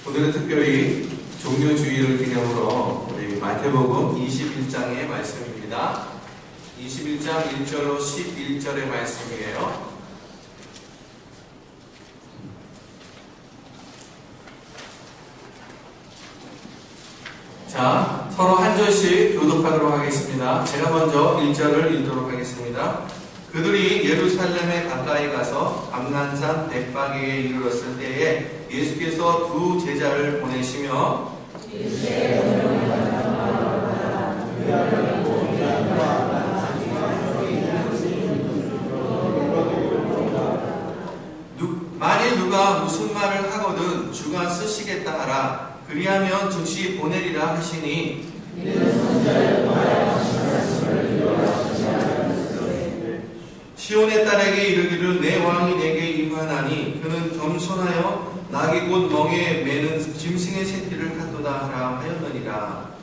오늘은 특별히 종료주의를 기념으로 우리 마태복음 21장의 말씀입니다. 21장 1절로 11절의 말씀이에요. 자, 서로 한 절씩 교독하도록 하겠습니다. 제가 먼저 1절을 읽도록 하겠습니다. 그들이 예루살렘에 가까이 가서 감난산 벳바게에 이르렀을 때에 예수께서 두 제자를 보내시며 만일 누가 무슨 말을 하거든 주가 쓰시겠다 하라. 그리하면 즉시 보내리라 하시니 시온의 딸에게 이르기를 내 왕이 내게 임하나니 그는 겸손하여 낙이 곧 멍에 매는 짐승의 새끼를 갖도다 하라 하였느니라.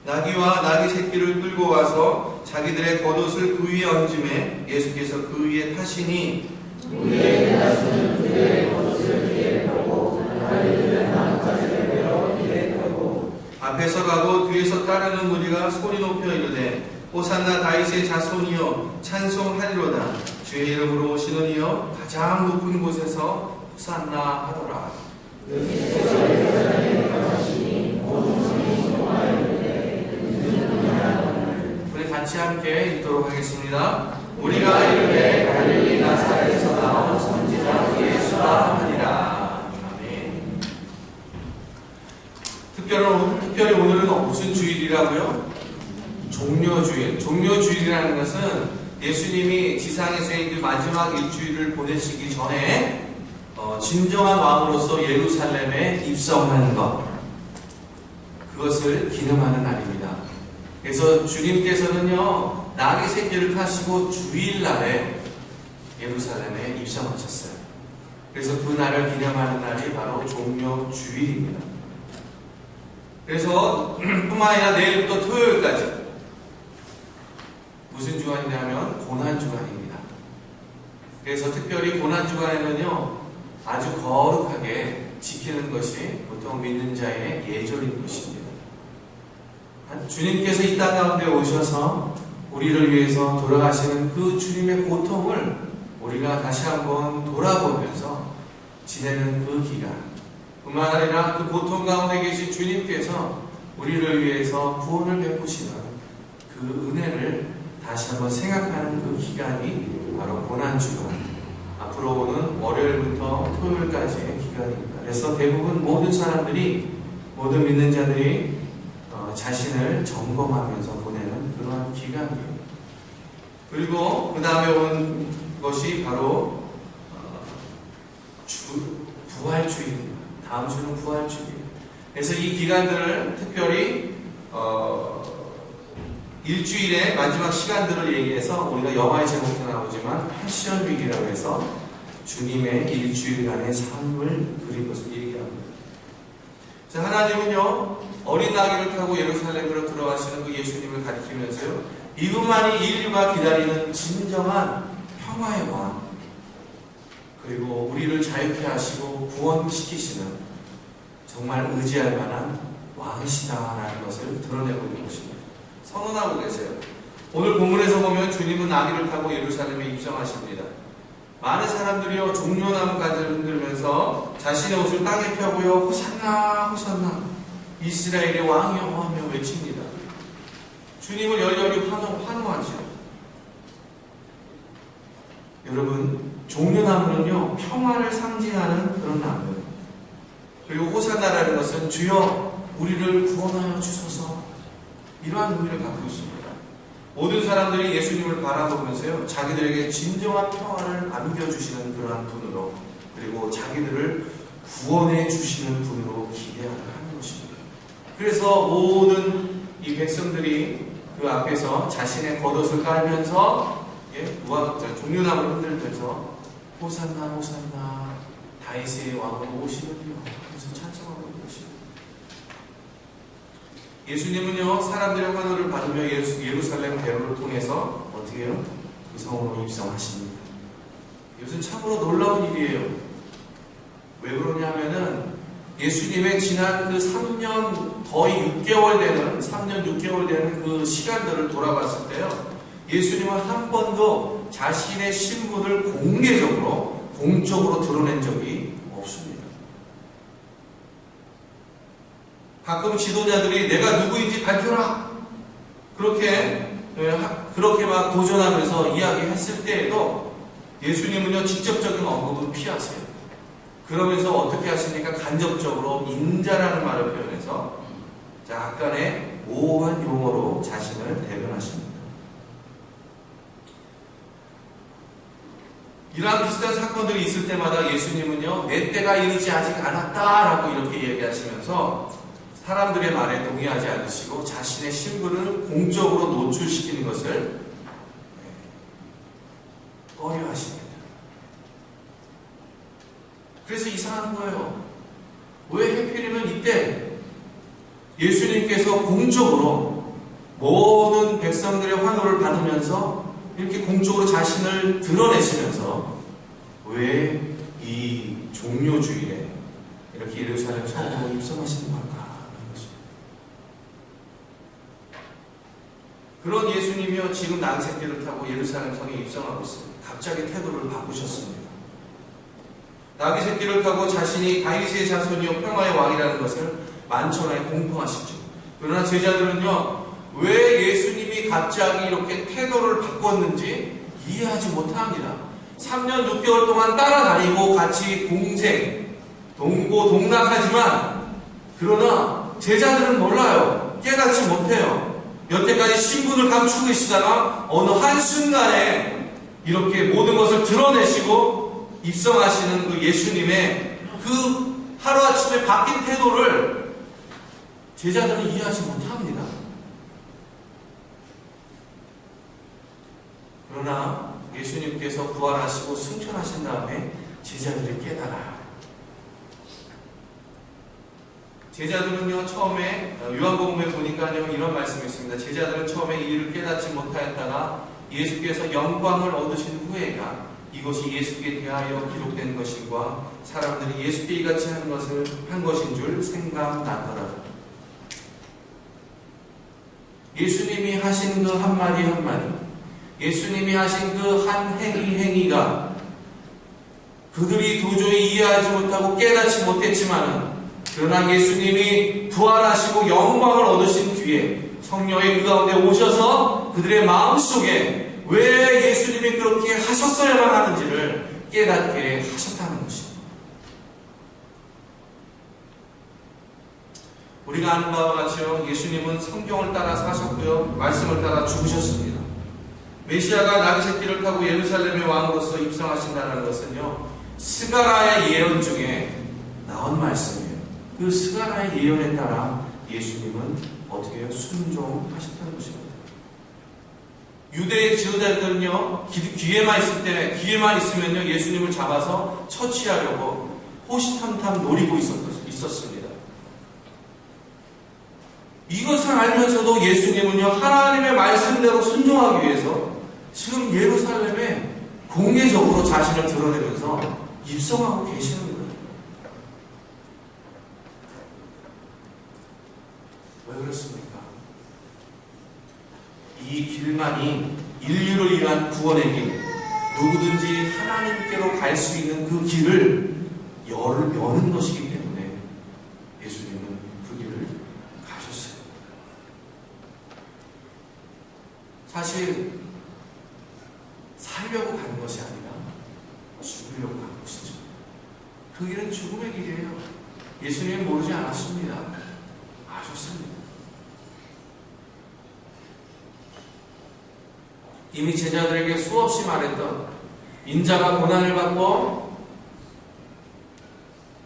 나귀와 나귀 새끼를 끌고 와서 자기들의 겉옷을 그 위에 얹음에 예수께서 그 위에 타시니 우리의 가슴은 그들의 겉옷을 뒤에 펴고 나귀들은 나뭇가지를 베어 뒤에 펴고 앞에서 가고 뒤에서 따르는 무리가 소리 높여 이르되 호산나 다윗의 자손이여 찬송하리로다. 주의 이름으로 오시는 이여 가장 높은 곳에서 호산나 하더라. 우리 같이 함께 읽도록 하겠습니다. 우리가 이르되 갈릴리 나사렛에서 나온 선지자 예수라 하니라. 아멘. 특별히 오늘은 무슨 주일이라고요? 종료주일. 종료주일이라는 것은 예수님이 지상에서의 그 마지막 일주일을 보내시기 전에 진정한 왕으로서 예루살렘에 입성하는 것, 그것을 기념하는 날입니다. 그래서 주님께서는요 나귀 새끼를 타시고 주일날에 예루살렘에 입성하셨어요. 그래서 그 날을 기념하는 날이 바로 종료주일입니다. 그래서 뿐만 아니라 내일부터 토요일까지 무슨 주간이냐면 고난주간입니다. 그래서 특별히 고난주간에는요 아주 거룩하게 지키는 것이 보통 믿는 자의 예절인 것입니다. 주님께서 이 땅 가운데 오셔서 우리를 위해서 돌아가시는 그 주님의 고통을 우리가 다시 한번 돌아보면서 지내는 그 기간, 뿐만 아니라 그 고통 가운데 계신 주님께서 우리를 위해서 구원을 베푸시는 그 은혜를 다시 한번 생각하는 그 기간이 바로 고난주간, 앞으로 오는 월요일부터 토요일까지의 기간입니다. 그래서 대부분 모든 사람들이, 모든 믿는 자들이 자신을 점검하면서 보내는 그러한 기간이에요. 그리고 그 다음에 온 것이 바로 부활주일입니다. 다음 주는 부활주일이에요. 그래서 이 기간들을 특별히 일주일의 마지막 시간들을 얘기해서 우리가 영화의 제목도 나오지만 패션 위기라고 해서 주님의 일주일간의 삶을 그린 것을 얘기합니다. 그래서 하나님은요 어린 나귀를 타고 예루살렘으로 들어가시는 그 예수님을 가리키면서요 이분만이 인류가 기다리는 진정한 평화의 왕, 그리고 우리를 자유케 하시고 구원시키시는 정말 의지할 만한 왕이시다라는 것을 드러내고 있는 것입니다. 선언하고 계세요. 오늘 본문에서 보면 주님은 나귀를 타고 예루살렘에 입성하십니다. 많은 사람들이요 종려나무 가지를 흔들면서 자신의 옷을 땅에 펴고요 호산나 호산나 이스라엘의 왕이여 하며 외칩니다. 주님을 열렬히 환호하죠. 여러분, 종려나무는요 평화를 상징하는 그런 나무예요. 그리고 호산나라는 것은 주여 우리를 구원하여 주소서, 이러한 의미를 갖고 있습니다. 모든 사람들이 예수님을 바라보면서요 자기들에게 진정한 평화를 안겨주시는 그러한 분으로, 그리고 자기들을 구원해 주시는 분으로 기대하는 것입니다. 그래서 모든 이 백성들이 그 앞에서 자신의 겉옷을 깔면서 종려나무를 흔들면서 호산나 호산나 다윗의 왕으로 오시는요 하면서 찬송하고 있는 것입니다. 예수님은요 사람들의 환호를 받으며 예루살렘 대로를 통해서 어떻게 해요? 그 성으로 입성하십니다. 이것은 참으로 놀라운 일이에요. 왜 그러냐면은 예수님의 지난 그 3년 거의 6개월 되는 3년 6개월 되는 그 시간들을 돌아봤을 때요, 예수님은 한 번도 자신의 신분을 공적으로 드러낸 적이 없습니다. 가끔 지도자들이 내가 누구인지 밝혀라, 그렇게 막 도전하면서 이야기했을 때에도 예수님은요, 직접적인 언급은 피하세요. 그러면서 어떻게 하십니까? 간접적으로 인자라는 말을 표현해서 약간의 모호한 용어로 자신을 대변하십니다. 이러한 비슷한 사건들이 있을 때마다 예수님은요, 내 때가 이르지 아직 않았다라고 이렇게 얘기하시면서 사람들의 말에 동의하지 않으시고 자신의 신분을 공적으로 노출시키는 것을 꺼려하십니다. 그래서 이상한 거예요. 왜 하필이면 이때 예수님께서 공적으로 모든 백성들의 환호를 받으면서 이렇게 공적으로 자신을 드러내시면서 왜 이 종료주일에 이렇게 예루살렘 성으로 입성하시는 걸까? 그런 예수님이요, 지금 낭새끼를 타고 예루살렘 성에 입성하고 있습니다. 갑자기 태도를 바꾸셨습니다. 나귀 새끼를 타고 자신이 다윗의 자손이요 평화의 왕이라는 것을 만천하에 공포하시죠. 그러나 제자들은요, 왜 예수님이 갑자기 이렇게 태도를 바꿨는지 이해하지 못합니다. 3년 6개월 동안 따라다니고 같이 동고동락하지만 그러나 제자들은 몰라요. 깨닫지 못해요. 여태까지 신분을 감추고 있으다가 어느 한순간에 이렇게 모든 것을 드러내시고 입성하시는 그 예수님의 그 하루아침에 바뀐 태도를 제자들은 이해하지 못합니다. 그러나 예수님께서 부활하시고 승천하신 다음에 제자들이 깨달아요. 제자들은요, 처음에 요한복음에 보니까요, 이런 말씀이 있습니다. 제자들은 처음에 이 일을 깨닫지 못하였다가 예수께서 영광을 얻으신 후에야 이것이 예수께 대하여 기록된 것인과 사람들이 예수께 이같이 한 것인 줄 생각나더라. 예수님이 하신 그 한마디 한마디, 예수님이 하신 그 한 행위가 그들이 도저히 이해하지 못하고 깨닫지 못했지만, 그러나 예수님이 부활하시고 영광을 얻으신 뒤에 성령이 그 가운데 오셔서 그들의 마음속에 왜 예수님이 그렇게 하셨어야만 하는지를 깨닫게 하셨다는 것입니다. 우리가 아는 바와 같이요, 예수님은 성경을 따라 사셨고요, 말씀을 따라 죽으셨습니다. 메시아가 나귀 새끼를 타고 예루살렘의 왕으로서 입성하신다는 것은요, 스가랴의 예언 중에 나온 말씀이에요. 그 스가랴의 예언에 따라 예수님은 어떻게 해요? 순종하셨다는 것입니다. 유대의 지도자들은요, 기회만 있으면요, 예수님을 잡아서 처치하려고 호시탐탐 노리고 있었습니다. 이것을 알면서도 예수님은요, 하나님의 말씀대로 순종하기 위해서 지금 예루살렘에 공개적으로 자신을 드러내면서 입성하고 계시는 거예요. 왜 그렇습니까? 이 길만이 인류를 위한 구원의 길, 누구든지 하나님께로 갈 수 있는 그 길을 여는 것이기 때문에 예수님은 그 길을 가셨어요. 사실 살려고 가는 것이 아니라 죽으려고 가는 것이죠. 그 길은 죽음의 길이에요. 예수님은 모르지 않았습니다. 아셨습니다. 이미 제자들에게 수없이 말했던 인자가 고난을 받고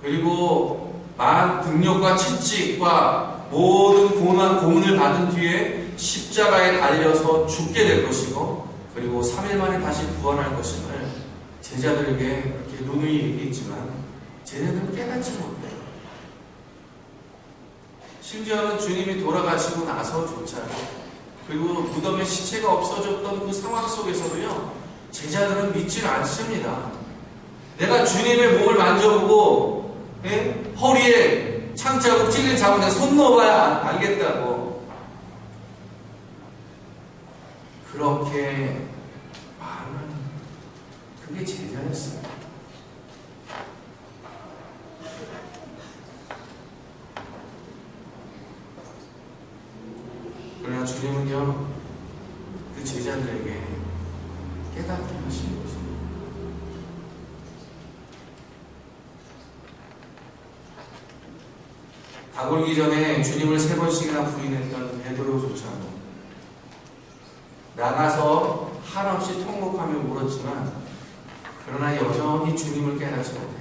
그리고 등력과 채찍과 모든 고문을 받은 뒤에 십자가에 달려서 죽게 될 것이고 그리고 3일 만에 다시 부활할 것임을 제자들에게 이렇게 누누이 얘기했지만 제자들은 깨닫지 못해요. 심지어는 주님이 돌아가시고 나서조차도 그리고 무덤에 시체가 없어졌던 그 상황 속에서도요, 제자들은 믿지 않습니다. 내가 주님의 몸을 만져보고 허리에 창자국 찔린 자국 내가 손 넣어봐야 알겠다고 그렇게 말하는 그게 제자였어요. 그러나 주님은요 그 제자들에게 깨닫게 하시는 것입니다. 닭 울기 전에 주님을 3번씩이나 부인했던 베드로조차도 나가서 한없이 통곡하며 물었지만 그러나 여전히 주님을 깨닫지 못해요.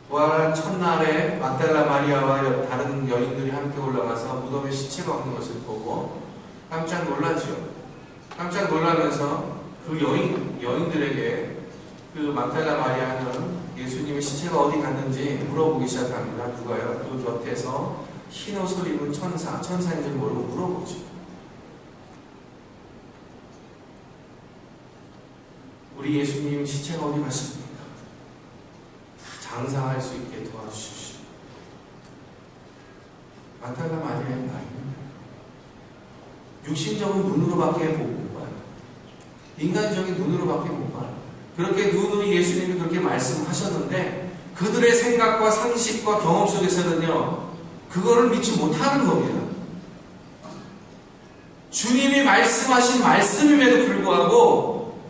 부활한 첫날에 막달라 마리아와 다른 여인들이 함께 올라가서 무덤에 시체가 없는 것을 보고 깜짝 놀랐죠. 깜짝 놀라면서 그 여인들에게 그 막달라 마리아는 예수님의 시체가 어디 갔는지 물어보기 시작합니다. 누가요? 그 곁에서 흰 옷을 입은 천사인 줄 모르고 물어보죠. 우리 예수님 시체가 어디 갔습니까? 장사할 수 있게 도와주십시오. 막달라 마리아의 말입니다. 육신적인 눈으로밖에 못 봐요. 인간적인 눈으로밖에 못 봐요. 그렇게 누누이 예수님이 그렇게 말씀하셨는데 그들의 생각과 상식과 경험 속에서는요 그거를 믿지 못하는 겁니다. 주님이 말씀하신 말씀임에도 불구하고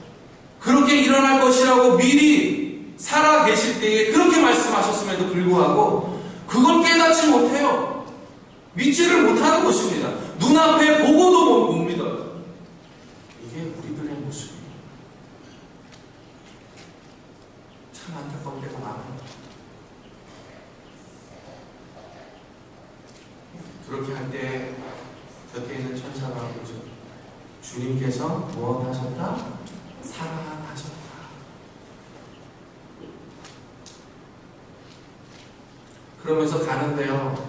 그렇게 일어날 것이라고 미리 살아 계실 때에 그렇게 말씀하셨음에도 불구하고 그걸 깨닫지 못해요. 믿지를 못하는 것입니다. 눈앞에 보고도 못 믿어요. 이게 우리들의 모습이에요. 참 안타까운 때가 많아요. 그렇게 할 때 곁에 있는 천사가 보죠. 주님께서 무엇 하셨다? 살아나셨다. 그러면서 가는데요.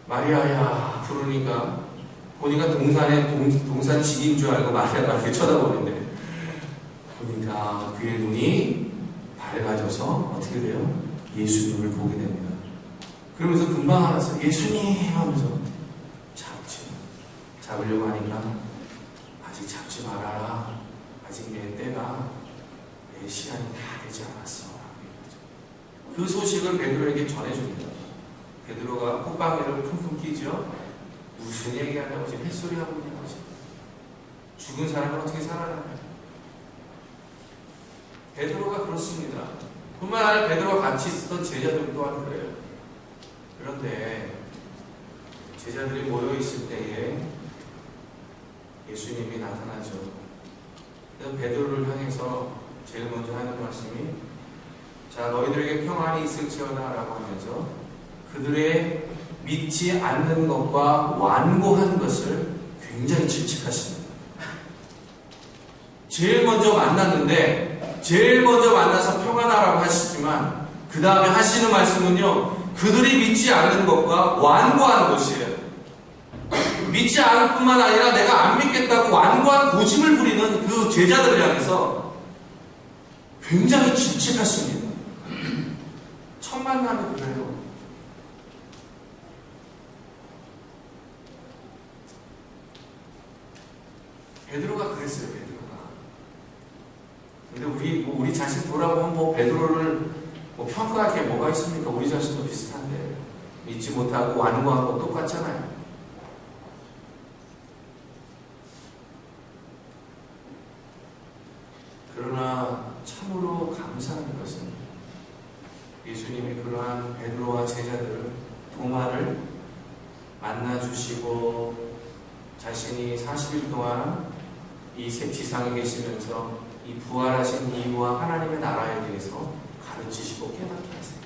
마리아야 부르니까 보니까 동산직인 줄 알고 마리아가 이렇게 쳐다보는데 보니까 그의 눈이 밝아져서 어떻게 돼요? 예수님을 보게 됩니다. 그러면서 금방 알았어요. 예수님 하면서 잡으려고 하니까 아직 잡지 말아라. 아직 내 때가 내 시간이 다 되지 않았어. 그 소식을 베드로에게 전해줍니다. 베드로가 콧방귀를 쿵쿵 끼죠. 무슨 얘기하냐고 지금 햇소리 하고 있는 거지. 죽은 사람은 어떻게 살아나냐. 베드로가 그렇습니다. 뿐만 아니라 베드로가 같이 있었던 제자들 또한 그래요. 그런데 제자들이 모여있을 때에 예수님이 나타나죠. 그래서 베드로를 향해서 제일 먼저 하는 말씀이 자 너희들에게 평안이 있을지어다 라고 하면서 그들의 믿지 않는 것과 완고한 것을 굉장히 질책하십니다. 제일 먼저 만났는데 제일 먼저 만나서 평안하라고 하시지만 그 다음에 하시는 말씀은요 그들이 믿지 않는 것과 완고한 것이에요. 믿지 않을 뿐만 아니라 내가 안 믿겠다고 완고한 고집을 부리는 그 제자들을 향해서 굉장히 질책하십니다. 첫 만남이 그래요. 베드로가 그랬어요. 베드로가. 근데 우리 자신 돌아보면 베드로를 평가할 게 뭐가 있습니까? 우리 자신도 비슷한데 믿지 못하고 완고한 거 똑같잖아요. 그러나 참으로 감사한 것은 예수님이 그러한 베드로와 제자들을 도마를 만나주시고 자신이 40일 동안 이 지상에 계시면서 이 부활하신 이유와 하나님의 나라에 대해서 가르치시고 깨닫게 하세요.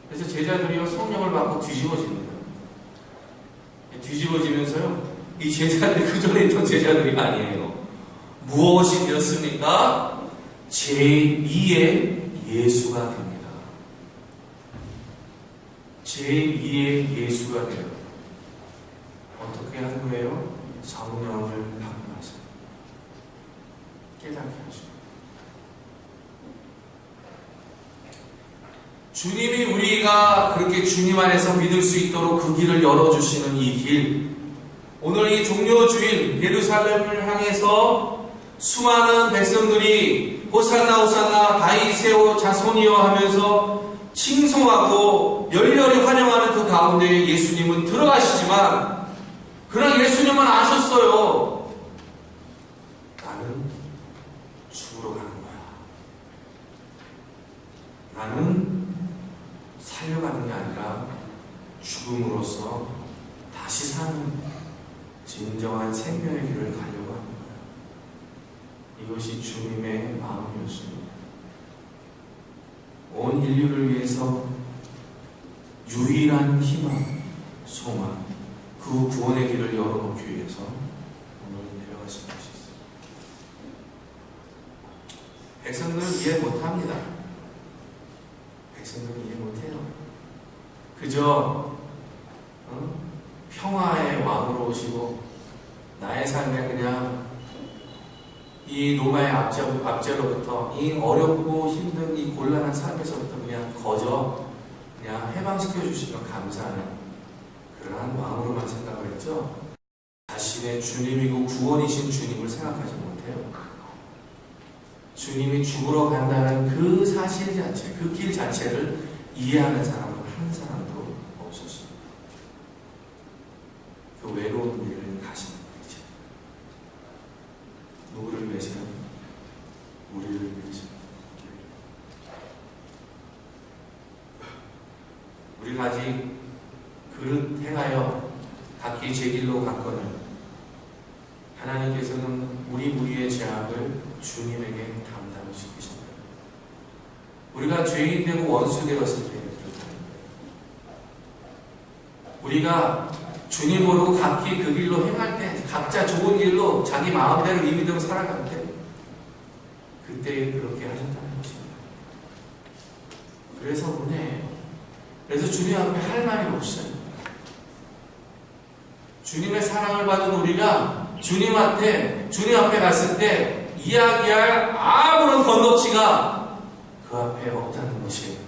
그래서 제자들이요 성령을 받고 뒤집어집니다. 뒤집어지면서요 이 제자들이 그 전에 있던 제자들이 아니에요. 무엇이 되었습니까? 제2의 예수가 됩니다. 제2의 예수가 돼요. 어떻게 한 거예요? 성령을 받고 나서. 깨닫게 하시고, 주님이 우리가 그렇게 주님 안에서 믿을 수 있도록 그 길을 열어주시는 이 길, 오늘 이 종료주일 예루살렘을 향해서 수많은 백성들이 호산나 호산나 다윗의 자손이여 하면서 칭송하고 열렬히 환영하는 그 가운데 예수님은 들어가시지만, 그러나 예수님은 아셨어요. 나는 죽으러 가는 거야. 나는 살려가는 게 아니라 죽음으로써 다시 사는 진정한 생명의 길을 가려고 하는 거야. 이것이 주님의 마음이었습니다. 온 인류를 위해서 유일한 희망, 소망, 그 구원의 길을 열어놓기 위해서 오늘 내려가신 것이 있습니다. 백성들은 이해 못합니다. 백성들은 이해 못해요. 그저 평화의 왕으로 오시고 나의 삶에 그냥 이 노마의 압제로부터 이 어렵고 힘든 이 곤란한 삶에서부터 그냥 그냥 해방시켜 주시면 감사하는 그러한 왕으로만 생각을 했죠. 자신의 주님이고 구원이신 주님을 생각하지 못해요. 주님이 죽으러 간다는 그 사실 자체, 그 길 자체를 이해하는 사람은 한 사람도 없었습니다. 그 외로운 길을 가시는 거죠. 누구를 위해서요? 우리를 위해서. 우리가 아직 그릇 행하여 각기 제 길로 갔거늘 하나님께서는 우리의 죄악을 주님에게 담당을 시키십니다. 우리가 죄인 되고 원수 되었을 때 우리가 주님 모르고 각기 그 길로 행할 때, 각자 좋은 길로 자기 마음대로 임의대로 살아갈 때, 그때 그렇게 하셨다는 것입니다. 그래서 은혜예요. 그래서 주님 앞에 할 말이 없어요. 주님의 사랑을 받은 우리가 주님 앞에 갔을 때 이야기할 아무런 건덕지가 그 앞에 없다는 것이에요.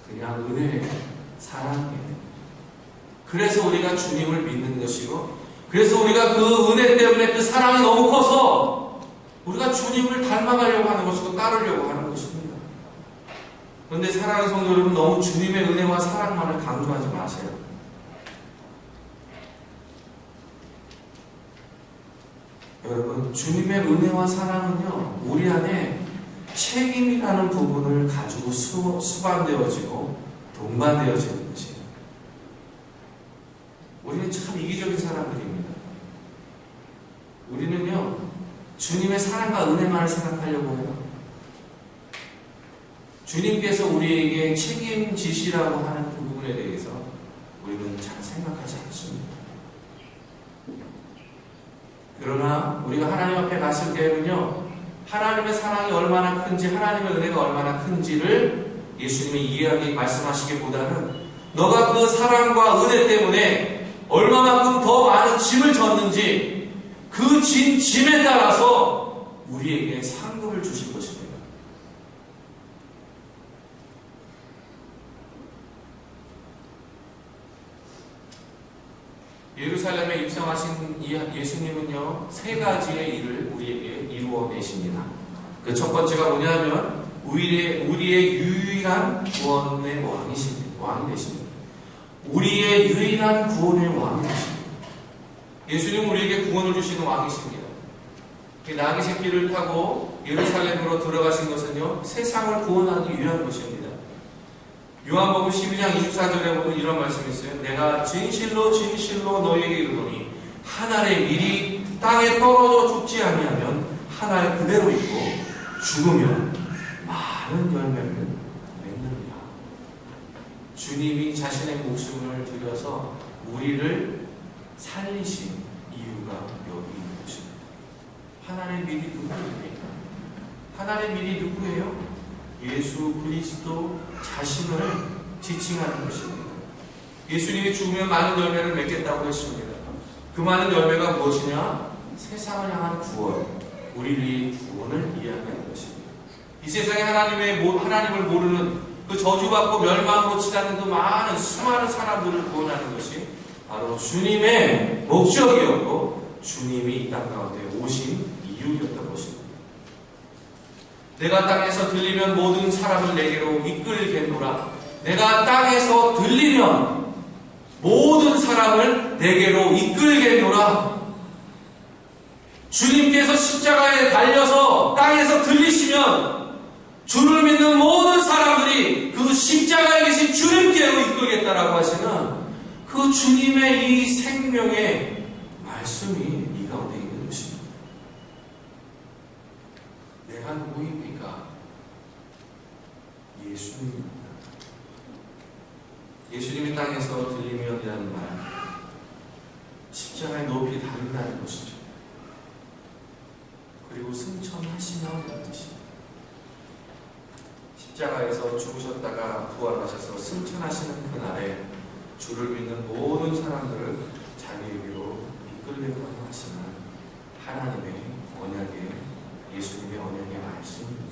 그냥 은혜예요. 사랑이에요. 그래서 우리가 주님을 믿는 것이고, 그래서 우리가 그 은혜 때문에 그 사랑이 너무 커서 우리가 주님을 닮아가려고 하는 것이고 따르려고 하는 것입니다. 그런데 사랑하는 성도 여러분, 너무 주님의 은혜와 사랑만을 강조하지 마세요. 여러분, 주님의 은혜와 사랑은요, 우리 안에 책임이라는 부분을 가지고 수반되어지고 동반되어지는 것이에요. 우리는 참 이기적인 사람들입니다. 우리는요, 주님의 사랑과 은혜만을 생각하려고 해요. 주님께서 우리에게 책임지시라고 하는 그 부분에 대해서 우리는 잘 생각하지 않습니다. 그러나 우리가 하나님 앞에 갔을 때는요, 하나님의 사랑이 얼마나 큰지, 하나님의 은혜가 얼마나 큰지를 예수님이 이해하게 말씀하시기보다는 너가 그 사랑과 은혜 때문에 얼마만큼 더 많은 짐을 졌는지 그 짐에 따라서 우리에게 상급을 주실 것입니다. 예루살렘에 입성하신 예수님은요, 세 가지의 일을 우리에게 이루어내십니다. 그 첫 번째가 뭐냐면 우리의 유일한 구원의 왕이 되십니다. 우리의 유일한 구원의 왕이 되십니다. 예수님은 우리에게 구원을 주시는 왕이십니다. 나귀 새끼를 타고 예루살렘으로 들어가신 것은요, 세상을 구원하기 위한 것입니다. 요한복음 12장 24절에 보면 이런 말씀이 있어요. 내가 진실로 진실로 너희에게 이르노니 한 알의 밀이 땅에 떨어져 죽지 아니하면 한 알 그대로 있고 죽으면 많은 열매를 맺느니라. 주님이 자신의 목숨을 들여서 우리를 살리신 이유가 여기 있는 것입니다. 하나님의 밀이 누구입니까? 하나님의 밀이 누구예요? 예수 그리스도 자신을 지칭하는 것입니다. 예수님이 죽으면 많은 열매를 맺겠다고 했습니다. 그 많은 열매가 무엇이냐? 세상을 향한 구원, 우리의 구원을 이야기하는 것입니다. 이 세상에 하나님을 모르는 그 저주받고 멸망으로 치닫는 그 많은 수많은 사람들을 구원하는 것이 바로 주님의 목적이었고 주님이 이 땅 가운데 오신 이유였던 것입니다. 내가 땅에서 들리면 모든 사람을 내게로 이끌겠노라. 내가 땅에서 들리면 모든 사람을 내게로 이끌겠노라. 주님께서 십자가에 달려서 땅에서 들리시면 주를 믿는 모든 사람들이 그 십자가에 계신 주님께로 이끌겠다라고 하시는 그 주님의 이 생명의 말씀이 이 가운데 있는 것입니다. 내가 누구입니까? 예수님입니다. 예수님이 땅에서 들리면이라는 말, 십자가의 높이 달린다는 것이죠. 그리고 승천하시며라는 뜻입니다. 십자가에서 죽으셨다가 부활하셔서 승천하시는 그날에 주를 믿는 모든 사람들을 자기에게로 이끌겠다고 하시는 하나님의 언약의, 예수님의 언약의 말씀입니다.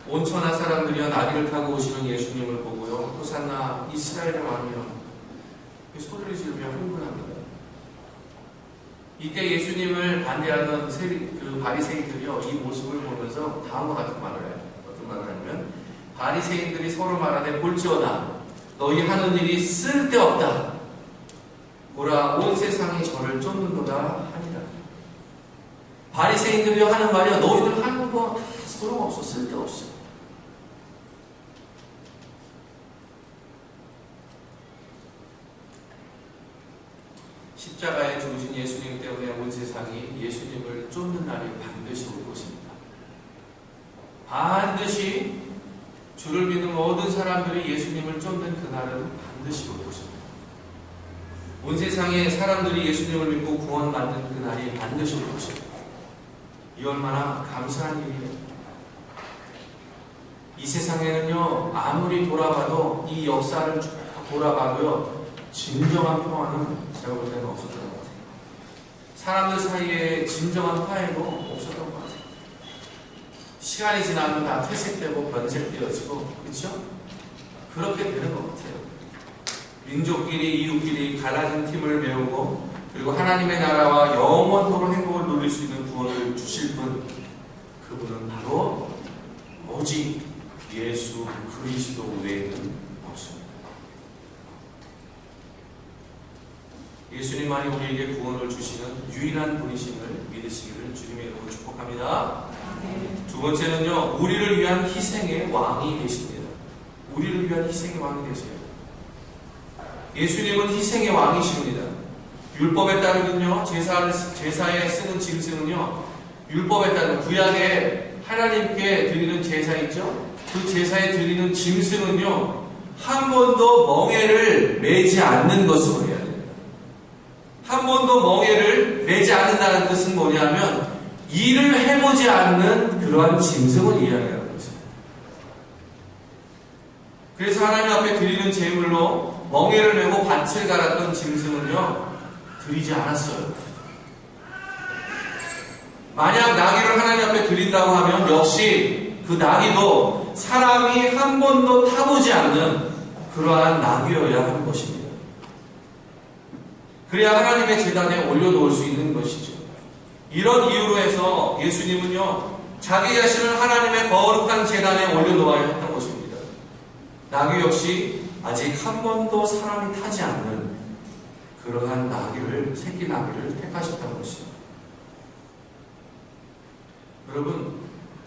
온 천하 사람들이여 나귀를 타고 오시는 예수님을 보고요, 호산나 이스라엘의 왕이여 소리를 지르며 흥분합니다. 이때 예수님을 반대하던 그 바리새인들이요, 이 모습을 보면서 다음과 같은 말을 해요. 어떤 말을 하냐면, 바리새인들이 서로 말하되 볼지어다 너희 하는 일이 쓸데없다. 보라 온 세상이 저를 쫓는도다 하니라. 바리새인들이 하는 말이야, 너희들 하는 거 다 소용없어, 쓸데없어. 십자가에 죽으신 예수님 때문에 온 세상이 예수님을 쫓는 날이 반드시 올 것입니다. 반드시 주를 믿는 모든 사람들이 예수님을 쫓는 그날은 반드시 올 것입니다. 온 세상의 사람들이 예수님을 믿고 구원받는 그날이 반드시 올 것입니다. 이 얼마나 감사한 일이에요. 이 세상에는요, 아무리 돌아봐도 이 역사를 쭉 돌아봐도요, 진정한 평화는 제가 볼 때는 없었던 것 같아요. 사람들 사이에 진정한 화해도 없었던 것 같아요. 시간이 지나면 다 퇴색되고 변색되어지고, 그렇죠? 그렇게 되는 것 같아요. 민족끼리, 이웃끼리 갈라진 팀을 메우고, 그리고 하나님의 나라와 영원토록 행복을 누릴 수 있는 구원을 주실 분, 그분은 바로 오직 예수 그리스도 외에는 없습니다. 예수님만이 우리에게 구원을 주시는 유일한 분이심을 믿으시기를 주님의 이름으로 축복합니다. 두 번째는요, 우리를 위한 희생의 왕이 되십니다. 우리를 위한 희생의 왕이 되세요. 예수님은 희생의 왕이십니다. 율법에 따르면요, 제사에 쓰는 짐승은요, 율법에 따르면 구약에 하나님께 드리는 제사 있죠? 그 제사에 드리는 짐승은요, 한 번도 멍에를 매지 않는 것으로 해야 됩니다. 한 번도 멍에를 매지 않는다는 뜻은 뭐냐면, 일을 해보지 않는 그러한 짐승을 이야기하는 것입니다. 그래서 하나님 앞에 드리는 제물로 멍에를 메고 밭을 갈았던 짐승은요, 드리지 않았어요. 만약 나귀를 하나님 앞에 드린다고 하면 역시 그 나귀도 사람이 한 번도 타보지 않는 그러한 나귀여야 하는 것입니다. 그래야 하나님의 제단에 올려놓을 수 있는 것이죠. 이런 이유로 해서 예수님은요, 자기 자신을 하나님의 거룩한 제단에 올려놓아야 했던 것입니다. 나귀 역시 아직 한 번도 사람이 타지 않는 그러한 나귀를, 새끼 나귀를 택하셨던 것입니다. 여러분,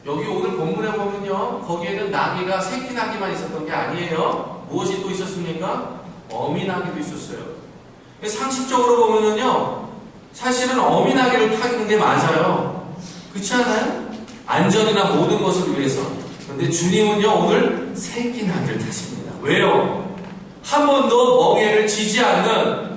여기 오늘 본문에 보면요, 거기에는 나귀가 새끼 나귀만 있었던 게 아니에요. 무엇이 또 있었습니까? 어미 나귀도 있었어요. 상식적으로 보면은요, 사실은 어미 나귀를 타기는 게 맞아요. 그렇지 않아요? 안전이나 모든 것을 위해서. 그런데 주님은요, 오늘 새끼 나귀를 타십니다. 왜요? 한 번도 멍에를 지지 않는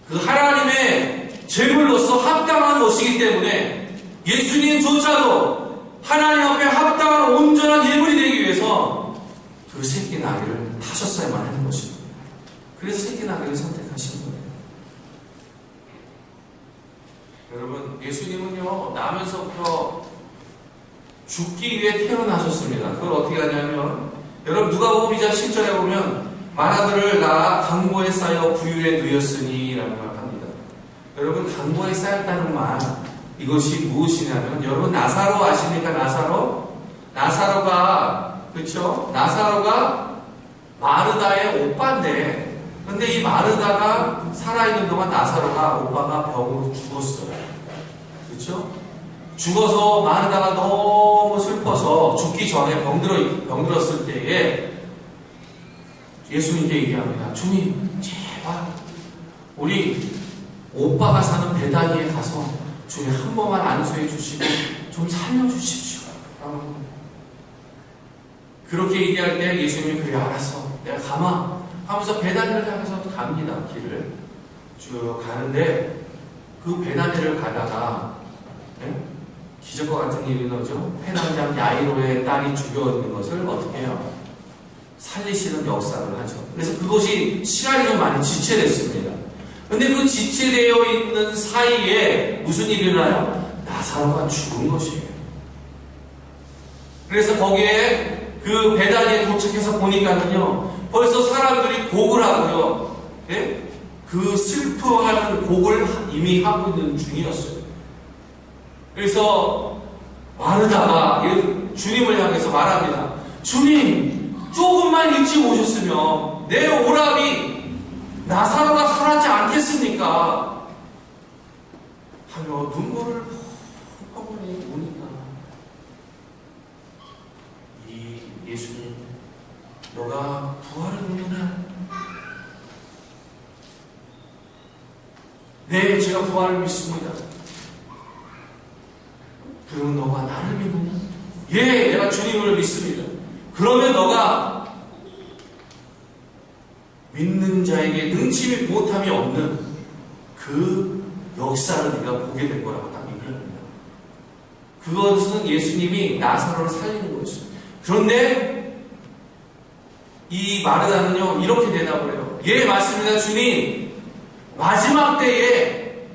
그 하나님의 제물로서 합당한 것이기 때문에 예수님조차도 하나님 앞에 합당한 온전한 예물이 되기 위해서 그 새끼 나귀를 타셨어야만 하는 것입니다. 그래서 새끼 나귀를 선택하신 거예요. 여러분, 예수님은요, 나면서부터 죽기 위해 태어나셨습니다. 그걸 어떻게 하냐면, 여러분, 누가복음 2장 10절에 보면, 만화들을 낳아 강보에 쌓여 부유에 누였으니 라는 말을 합니다. 여러분, 강보에 쌓였다는 말, 이것이 무엇이냐면, 여러분, 나사로 아십니까? 나사로가, 그쵸? 나사로가 마르다의 오빠인데, 근데 이 마르다가 살아있는 동안 나사로가 오빠가 병으로 죽었어요. 그쵸? 죽어서 마르다가 너무 슬퍼서 죽기 전에 병들었을 때에 예수님께 얘기합니다. 주님, 제발 우리 오빠가 사는 베다니에 가서 주님 한 번만 안수해 주시고 좀 살려주십시오. 그렇게 얘기할 때 예수님이 그래 알았어, 내가 가마 하면서 베다니를 향해서 갑니다. 길을 쭉 가는데 그 베다니를 가다가 기적과 같은 일이 나오죠. 회당장 야이로의 딸이 죽어 있는 것을 어떻게 해요? 살리시는 역사를 하죠. 그래서 그것이 시간이 좀 많이 지체됐습니다. 근데 그 지체되어 있는 사이에 무슨 일이 일어나요? 나사로가 죽은 것이에요. 그래서 거기에 그 베다니에 도착해서 보니까는요, 벌써 사람들이 곡을 하고요, 예? 그 슬퍼하는 곡을 이미 하고 있는 중이었어요. 그래서 마르다가 주님을 향해서 말합니다. 주님, 조금만 일찍 오셨으면 내 오라비 나사로가 살았지 않겠습니까? 하며 눈물을 펑펑 우니까 이 예수님, 너가 부활을 믿느냐? 네, 제가 부활을 믿습니다. 그러면 너가 나를 믿느냐? 예, 내가 주님을 믿습니다. 그러면 너가 믿는 자에게 능치 못함이 없는 그 역사를 네가 보게 될 거라고 딱 얘기합니다. 그것은 예수님이 나사로를 살리는 것이죠. 그런데 이 마르다는요, 이렇게 대답을 해요. 예, 맞습니다, 주님. 마지막 때에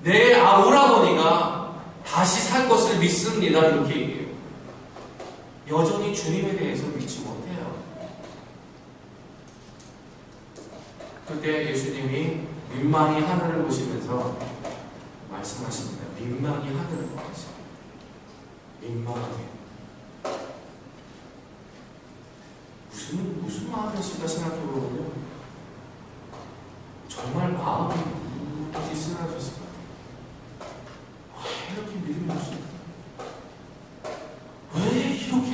내 오라버니가 다시 살 것을 믿습니다. 이렇게 얘기해요. 여전히 주님에 대해서 믿지 못해요. 그때 예수님이 민망히 하늘을 보시면서 말씀하십니다. 민망히 하늘을 보면서 민망하게 무슨 마음이었을까 생각해보면요, 정말 마음이 무지 쓰라졌을 것 같아요. 왜 이렇게 믿음이 없을까? 왜 이렇게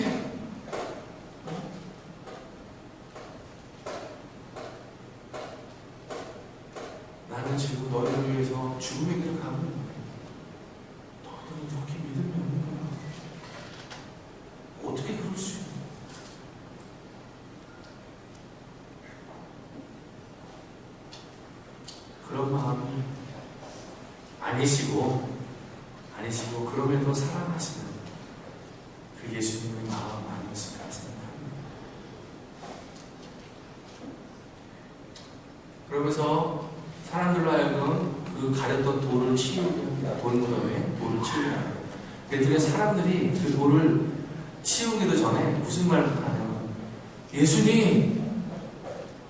나는 지금 너희를 위해서 죽음의 길을 가고 있는 거야. 너희들은 이렇게 믿음이 없는 거야. 어떻게 그럴 수 있는 거야? 그런 마음이 아니시고 그럼에도 사랑하시는 그 예수님의 마음 아니었을까 생각합니다. 그러면서 사람들로 하여금 그 가렸던 돌을 치우게 합니다. 돌무덤에 돌을 치우게 합니다. 그랬더니 사람들이 그 돌을 치우기도 전에 무슨 말을 하냐면, 예수님,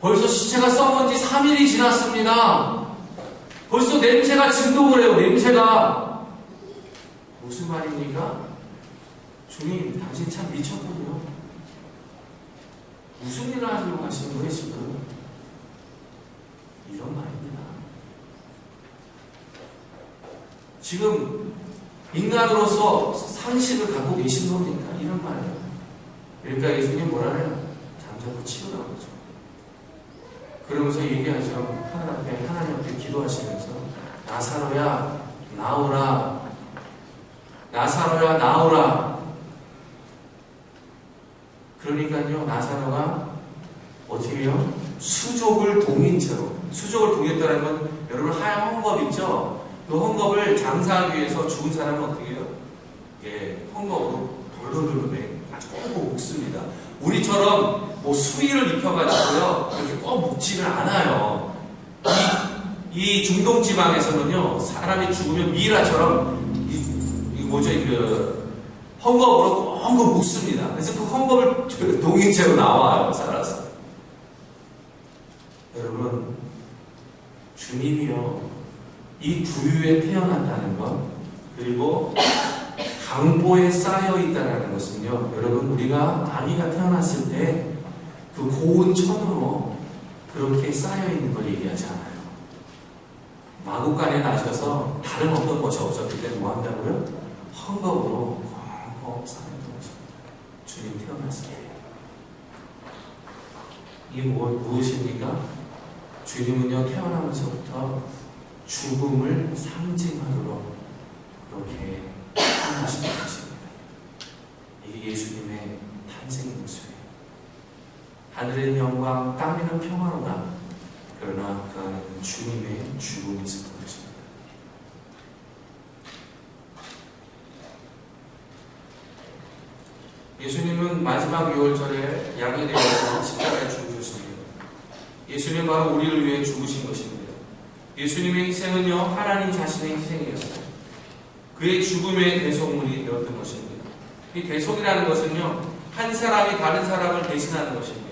벌써 시체가 썩은 지 3일이 지났습니다. 벌써 냄새가 진동을 해요. 냄새가. 무슨 말입니까? 주님, 당신 참 미쳤군요. 무슨 일을 하려고 하시는 거예요, 지금? 이런 말입니다. 지금 인간으로서 상식을 갖고 계신 겁니까? 이런 말이에요. 그러니까 예수님 뭐라 해요? 잠자코 치우라고 하죠. 그러면서 얘기하죠. 하나님 앞에 기도하시면서, 나사로야 나오라. 나사로야 나오라. 그러니까요, 나사로가 어떻게 해요? 수족을 동인 채로, 수족을 동였다는 건 여러분 하얀 헝겊 있죠? 그 헝겊을 장사하기 위해서 죽은 사람은 어떻게 해요? 예, 헝겊으로 돌돌돌돌 아주 꼭 묶습니다. 우리처럼 뭐 수의를 입혀가지고요, 이렇게 꼭 묶지는 않아요. 이 이 중동 지방에서는요, 사람이 죽으면 미라처럼 헝겊으로 헝겊 묻습니다. 그래서 그 헝겊을 동인체로 나와요, 살아서. 여러분, 주님이요, 이 부유에 태어난다는 것, 그리고 강보에 쌓여 있다는 것은요, 여러분, 우리가 아기가 태어났을 때 그 고운 천으로 그렇게 쌓여 있는 걸 얘기하지 않아요. 마구간에 나셔서 다른 어떤 것이 없었기 때문에 뭐 한다고요? 헝겊으로 꽉 쌓였던 것입니다. 주님 태어났을 때. 이게 무엇입니까? 주님은요, 태어나면서부터 죽음을 상징하도록 그렇게 태어나셨던 것입니다. 이게 예수님의 탄생의 모습이에요. 하늘의 영광, 땅에는 평화로다. 그러나 그 안에는 주님의 죽음이 있었던 것입니다. 예수님은 마지막 유월절에 양이 되어서 십자가에 죽으셨습니다. 예수님은 바로 우리를 위해 죽으신 것입니다. 예수님의 희생은요, 하나님 자신의 희생이었어요. 그의 죽음의 대속물이 되었던 것입니다. 이 대속이라는 것은요, 한 사람이 다른 사람을 대신하는 것입니다.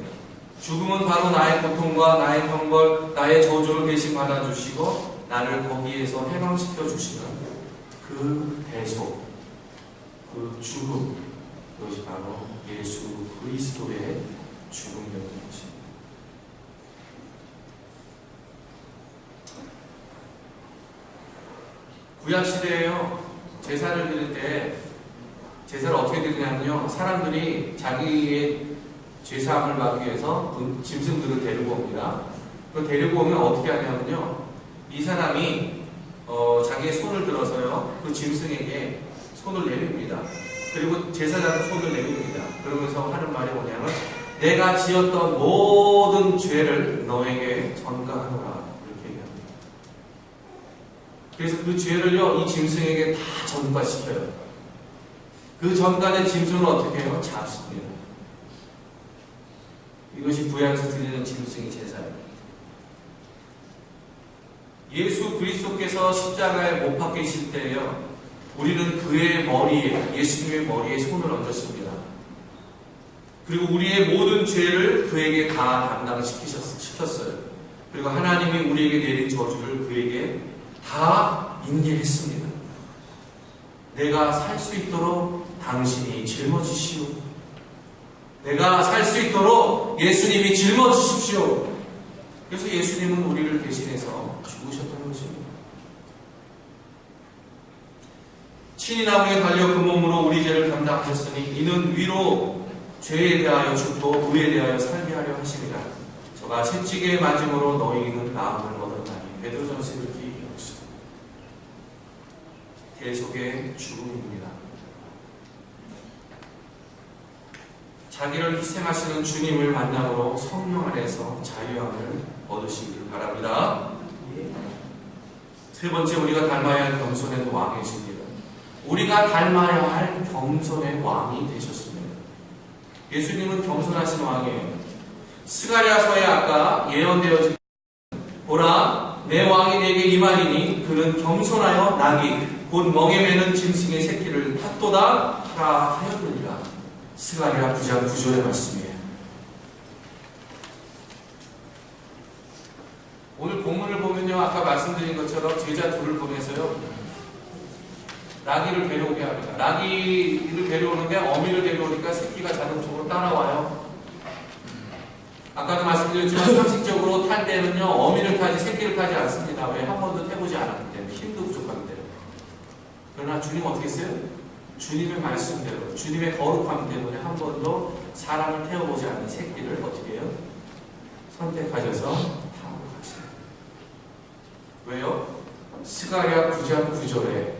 죽음은 바로 나의 고통과 나의 형벌, 나의 저주를 대신 받아주시고 나를 거기에서 해방시켜 주시는 그 대속, 그 죽음, 그것이 바로 예수 그리스도의 죽음이었던 것입니다. 구약시대에요, 제사를 드릴 때 제사를 어떻게 드리냐면요, 사람들이 자기의 죄사함을 받기 위해서 짐승들을 데리고 옵니다. 그 데리고 오면 어떻게 하냐면요, 이 사람이 자기의 손을 들어서요, 그 짐승에게 손을 내밉니다. 그리고 제사장은 손을 내밉니다. 그러면서 하는 말이 뭐냐면, 내가 지었던 모든 죄를 너에게 전가하노라, 이렇게 얘기합니다. 그래서 그 죄를요, 이 짐승에게 다 전가시켜요. 그 전가된 짐승을 어떻게 해요? 잡습니다. 이것이 구약에서 드리는 짐승의 제사예요. 예수 그리스도께서 십자가에 못 박히실 때에요, 우리는 그의 머리에, 예수님의 머리에 손을 얹었습니다. 그리고 우리의 모든 죄를 그에게 다 담당시켰어요. 그리고 하나님이 우리에게 내린 저주를 그에게 다 인계했습니다. 내가 살 수 있도록 당신이 짊어지시오. 내가 살 수 있도록 예수님이 짊어지십시오. 그래서 예수님은 우리를 대신해서 죽으셨던 것입니다. 친히 나무에 달려 그 몸으로 우리 죄를 담당하셨으니 이는 위로 죄에 대하여 죽고 의에 대하여 살게 하려 하시니라. 저가 채찍에 맞음으로 너희는 나음을 얻었나니. 베드로전서 이렇게 얘기하고 있습니다. 대속의 죽음입니다. 자기를 희생하시는 주님을 만남으로 성령 안에서 자유함을 얻으시기를 바랍니다. 세 번째, 우리가 닮아야 할 겸손의 왕이십니다. 우리가 닮아야 할 겸손의 왕이 되셨습니다. 예수님은 겸손하신 왕이에요. 스가랴서에 아까 예언되어진 보라, 내 왕이 내게 임하리니 그는 겸손하여 나귀 곧 멍에 매는 짐승의 새끼를 탓도다 하라 하였느니라. 스가랴 9장 9절의 말씀이에요. 오늘 본문을 보면요, 아까 말씀드린 것처럼 제자 둘을 보내서요, 나귀를 데려오게 합니다. 나귀를 데려오는데 어미를 데려오니까 새끼가 자동적으로 따라와요. 아까도 말씀드렸지만 상식적으로 탈 때는요, 어미를 타지 새끼를 타지 않습니다. 왜? 한 번도 태우지 않았기 때문에, 힘도 부족하기 때문에. 그러나 주님 어떻게 했어요? 주님의 말씀대로, 주님의 거룩함 때문에 한 번도 사람을 태워보지 않는 새끼를 어떻게 해요? 선택하셔서 타고 가세요. 왜요? 스가랴 9장 9절에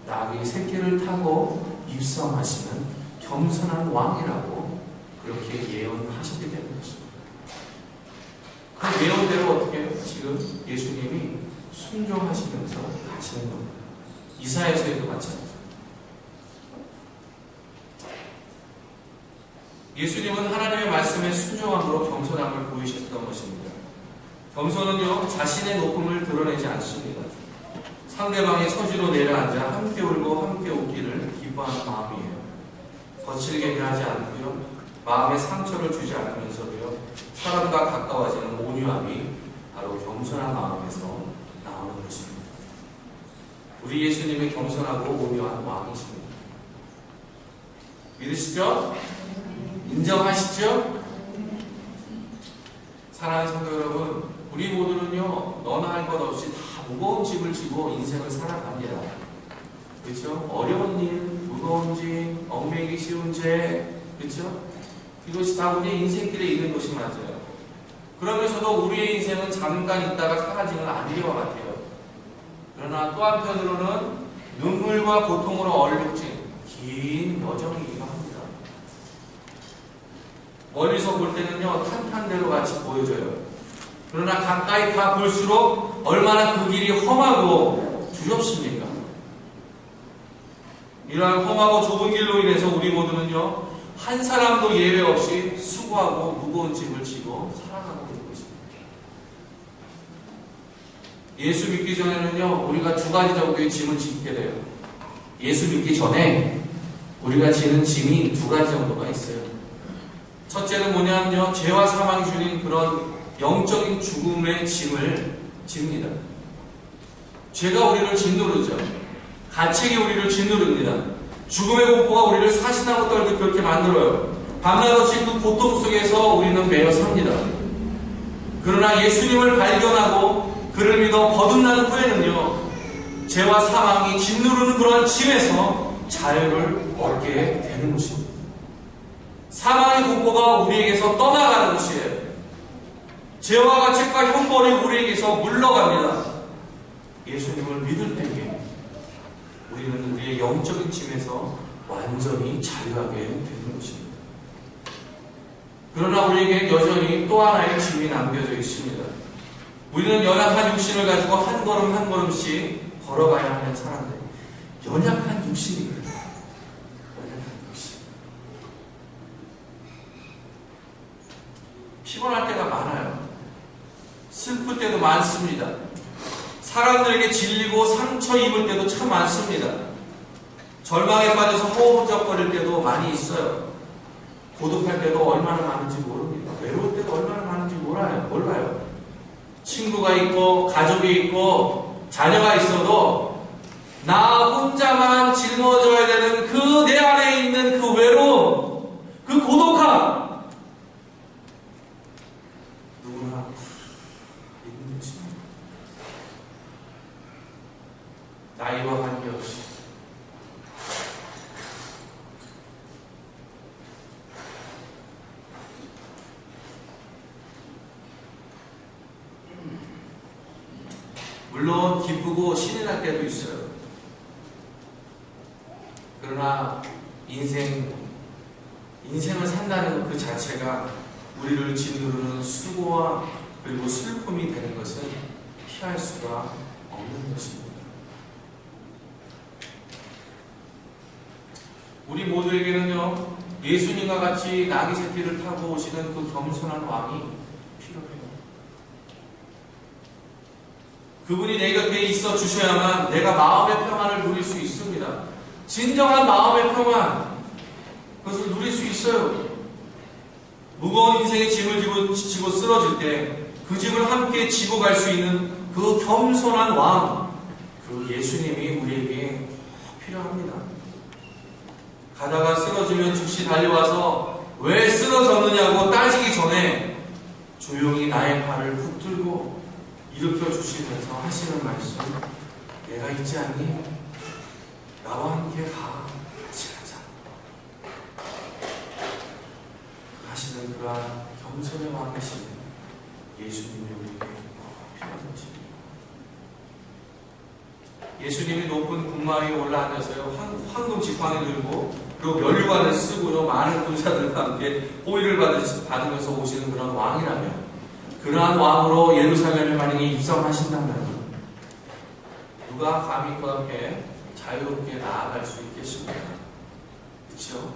나귀 새끼를 타고 입성하시는 겸손한 왕이라고 그렇게 예언하셨기 때문이었습니다. 그 예언대로 어떻게 해요? 지금 예수님이 순종하시면서 가시는 겁니다. 이사야서에도 마찬가지입니다. 예수님은 하나님의 말씀에 순종함으로 겸손함을 보이셨던 것입니다. 겸손은요, 자신의 높음을 드러내지 않습니다. 상대방의 처지로 내려앉아 함께 울고 함께 웃기를 기뻐하는 마음이에요. 거칠게 대하지 않고요, 마음에 상처를 주지 않으면서도요, 사람과 가까워지는 온유함이 바로 겸손한 마음에서 나오는 것입니다. 우리 예수님이 겸손하고 온유한 왕이십니다. 믿으시죠? 인정하시죠? 사랑하는 성도 여러분, 우리 모두는요, 너나 할 것 없이 다 무거운 짐을 지고 인생을 살아갑니다. 그렇죠? 어려운 일, 무거운 짐, 얽매이기 쉬운 죄, 그렇죠? 이것이 다 우리의 인생길에 있는 것이 맞아요. 그러면서도 우리의 인생은 잠깐 있다가 사라지는 안개와 같아요. 그러나 또 한편으로는 눈물과 고통으로 얼룩진 긴 여정이기도 합니다. 멀리서 볼 때는요, 탄탄대로 같이 보여져요. 그러나 가까이 가 볼수록 얼마나 그 길이 험하고 두렵습니까? 이러한 험하고 좁은 길로 인해서 우리 모두는요, 한 사람도 예외 없이 수고하고 무거운 짐을 지고 살아가고 있는 것입니다. 예수 믿기 전에는요, 우리가 두 가지 정도의 짐을 짓게 돼요. 예수 믿기 전에 우리가 지는 짐이 두 가지 정도가 있어요. 첫째는 뭐냐면요, 죄와 사망이 주는 그런 영적인 죽음의 짐을 집니다. 죄가 우리를 짓누르죠. 가책이 우리를 짓누릅니다. 죽음의 공포가 우리를 사신하고 떨게 그렇게 만들어요. 밤낮 없이 그 고통 속에서 우리는 매여 삽니다. 그러나 예수님을 발견하고 그를 믿어 거듭난 후에는요, 죄와 사망이 짓누르는 그러한 짐에서 자유를 얻게 되는 것입니다. 사망의 공포가 우리에게서 떠나가는 것이에요. 죄와 가책과 형벌이 우리에게서 물러갑니다. 예수님을 믿을 때에 우리는 우리의 영적인 짐에서 완전히 자유하게 되는 것입니다. 그러나 우리에게 여전히 또 하나의 짐이 남겨져 있습니다. 우리는 연약한 육신을 가지고 한 걸음 한 걸음씩 걸어가야 하는 사람들. 연약한 육신입니다. 연약한 육신. 피곤할 때가 많아요. 슬플 때도 많습니다. 사람들에게 질리고 상처 입을 때도 참 많습니다. 절망에 빠져서 허우적거릴 때도 많이 있어요. 고독할 때도 얼마나 많은지 모릅니다. 외로울 때도 얼마나 많은지 몰라요. 친구가 있고 가족이 있고 자녀가 있어도 나 혼자만 짊어져야 되는 그 내 안에 있는 그 외로움, 그 고독함, 누구나 있는 것입니다. 나이와 관계없이 물론 기쁘고 신이 날 때도 있어요. 그러나 인생을 산다는 그 자체가 우리를 짓누르는 수고와 그리고 슬픔이 되는 것은 피할 수가 없는 것입니다. 우리 모두에게는요, 예수님과 같이 나귀 새끼를 타고 오시는 그 겸손한 왕이 필요해요. 그분이 내 곁에 있어 주셔야만 내가 마음의 평안을 누릴 수 있습니다. 진정한 마음의 평안, 그것을 누릴 수 있어요. 무거운 인생의 짐을 지고 쓰러질 때 그 짐을 함께 지고 갈 수 있는 그 겸손한 왕, 그 예수님이 우리에게 필요합니다. 가다가 쓰러지면 즉시 달려와서 왜 쓰러졌느냐고 따지기 전에 조용히 나의 팔을 붙들고 일으켜 주시면서 하시는 말씀, 내가 있지 않니? 나와 함께 가, 같이 가자 하시는 그러한 겸손의 왕이신 예수님이 우리에게 필요한 것입니다. 예수님이 높은 군마 위에 올라앉아서요, 황금 지팡이 들고 그리고 면류관을 쓰고요, 많은 군사들과 함께 호위를 받으면서 오시는 그런 왕이라면, 그러한 왕으로 예루살렘에 만약에 입성하신다면 누가 감히 그 앞에 자유롭게 나아갈 수 있겠습니까? 그렇죠?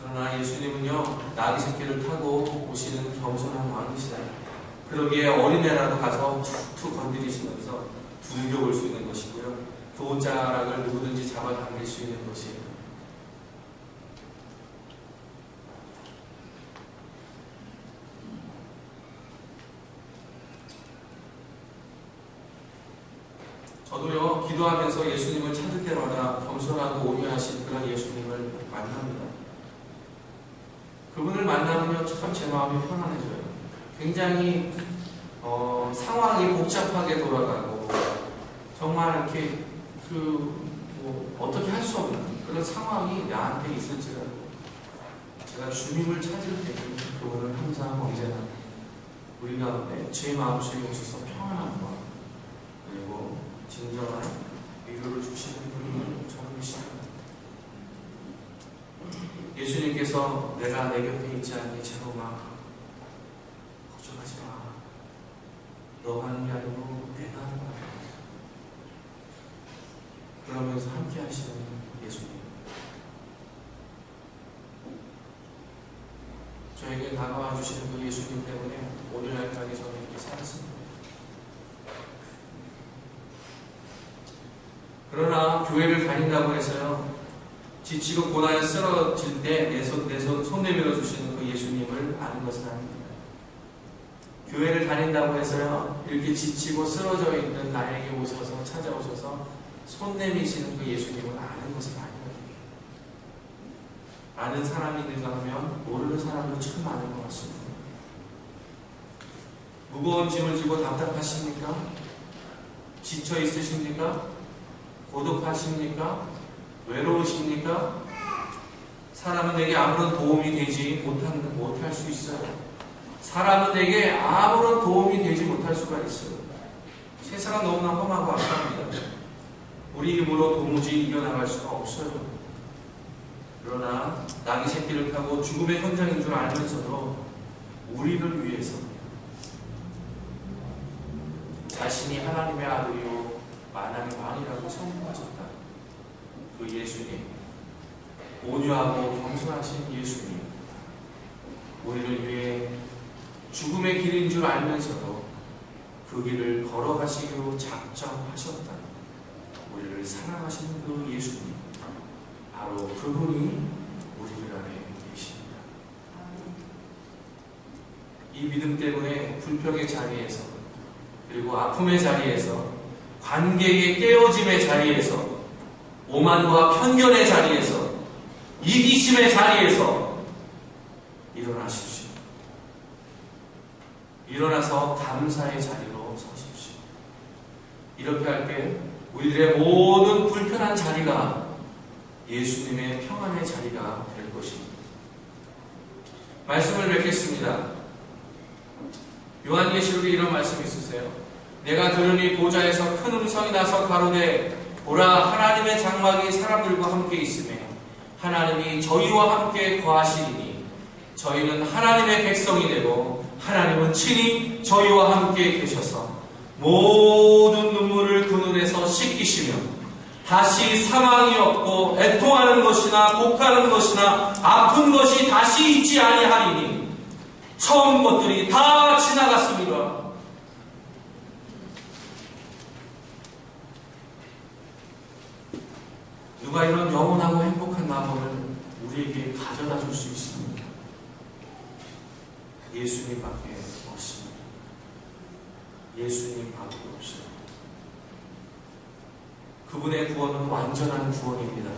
그러나 예수님은요, 나귀 새끼를 타고 오시는 겸손한 왕이시다. 그러기에 어린애라도 가서 툭툭 건드리시면서 두들겨 볼 수 있는 것이고요. 그 옷자락을 누구든지 잡아당길 수 있는 것이에요. 저도요, 기도하면서 예수님을 찾을 때마다 겸손하고 온유하신 그런 예수님을 만납니다. 그분을 만나면요, 참 제 마음이 편안해져요. 굉장히 상황이 복잡하게 돌아가고 정말 이렇게 어떻게 할 수 없는 그런 상황이 나한테 있을지라도 제가 주님을 찾을 때 그분은 항상 언제나 우리 가운데 제 마음속에 오셔서 평안한 것 그리고 진정한 위로를 주시는 분이 저는 믿습니다. 예수님께서 내가 내 곁에 있지 않니 제로마 걱정하지 마. 너가 하는 게 아니고 내가 하는 거야. 그러면서 함께 하시는 예수님. 저에게 다가와 주시는 그 예수님 때문에 오늘날까지 저는 이렇게 살았습니다. 그러나 교회를 다닌다고 해서요, 지치고 고난에 쓰러질 때 내 손 내밀어 주시는 그 예수님을 아는 것은 아닙니다. 교회를 다닌다고 해서요, 이렇게 지치고 쓰러져 있는 나에게 오셔서 찾아오셔서 손 내미시는 그 예수님을 아는 것은 아닙니다. 아는 사람이 있는가 하면 모르는 사람도 참 많은 것 같습니다. 무거운 짐을 지고 답답하십니까? 지쳐 있으십니까? 고독하십니까? 외로우십니까? 사람은 내게 아무런 도움이 되지 못할 수 있어요. 사람은 내게 아무런 도움이 되지 못할 수가 있어요. 세상은 너무나 험하고 악합니다. 우리 힘으로 도무지 이겨나갈 수가 없어요. 그러나 나귀 새끼를 타고 죽음의 현장인 줄 알면서도 우리를 위해서 자신이 하나님의 아들이요 만왕의 왕이라고 선포하셨다. 그 예수님, 온유하고 겸손하신 예수님, 우리를 위해 죽음의 길인 줄 알면서도 그 길을 걸어가시기로 작정하셨다. 우리를 사랑하시는 그 예수님, 바로 그분이 우리들 안에 계십니다. 이 믿음 때문에 불평의 자리에서, 그리고 아픔의 자리에서, 관계의 깨어짐의 자리에서, 오만과 편견의 자리에서, 이기심의 자리에서 일어나십시오. 일어나서 감사의 자리로 서십시오. 이렇게 할 때 우리들의 모든 불편한 자리가 예수님의 평안의 자리가 될 것입니다. 말씀을 맺겠습니다. 요한계시록에 이런 말씀이 있으세요. 내가 들으니 보좌에서 큰 음성이 나서 가로되 보라, 하나님의 장막이 사람들과 함께 있으며 하나님이 저희와 함께 거하시리니 저희는 하나님의 백성이 되고 하나님은 친히 저희와 함께 계셔서 모든 눈물을 그 눈에서 씻기시며 다시 사망이 없고 애통하는 것이나 곡하는 것이나 아픈 것이 다시 있지 아니하리니 처음 것들이 다 지나갔습니다. 누가 이런 영원하고 행복한 마음을 우리에게 가져다 줄 수 있습니까? 예수님밖에 없습니다. 예수님밖에 없어요. 그분의 구원은 완전한 구원입니다.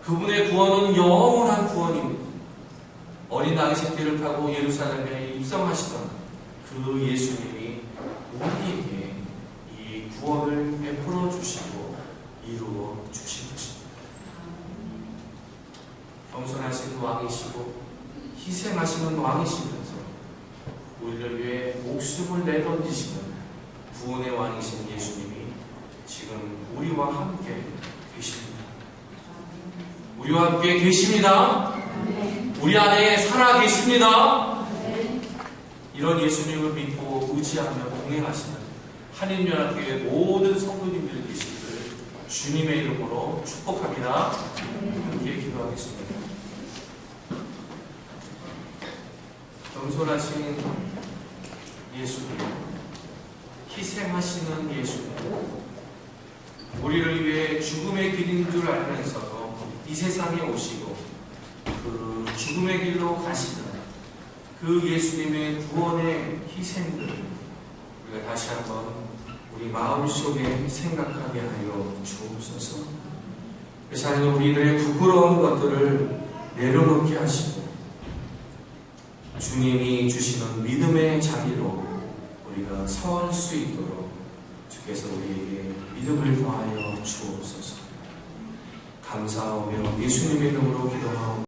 그분의 구원은 영원한 구원입니다. 어린 나귀 새끼를 타고 예루살렘에 입성하시던 그 예수님이 우리에게 이 구원을 베풀어 주시고 이루어 주신 것입니다. 겸손하신 왕이시고 희생하시는 왕이시면서 우리를 위해 목숨을 내던지시는 구원의 왕이신 예수님이 지금 우리와 함께 계십니다. 우리와 함께 계십니다. 우리 안에 살아 계십니다. 이런 예수님을 믿고 의지하며 동행하시는 한인연합교회 모든 성도님들이 계시기를 주님의 이름으로 축복합니다. 함께 기도하겠습니다. 겸손하신 예수님, 희생하시는 예수님, 우리를 위해 죽음의 길인 줄 알면서도 이 세상에 오시고 그 죽음의 길로 가시는 그 예수님의 구원의 희생들 우리가 다시 한번 우리 마음속에 생각하게 하여 주옵소서. 그래서 하나님 우리들의 부끄러운 것들을 내려놓게 하시고 주님이 주시는 믿음의 자리로 우리가 설 수 있도록 주께서 우리에게 믿음을 더하여 주옵소서. 감사하며 예수님의 이름으로 기도하옵나이다.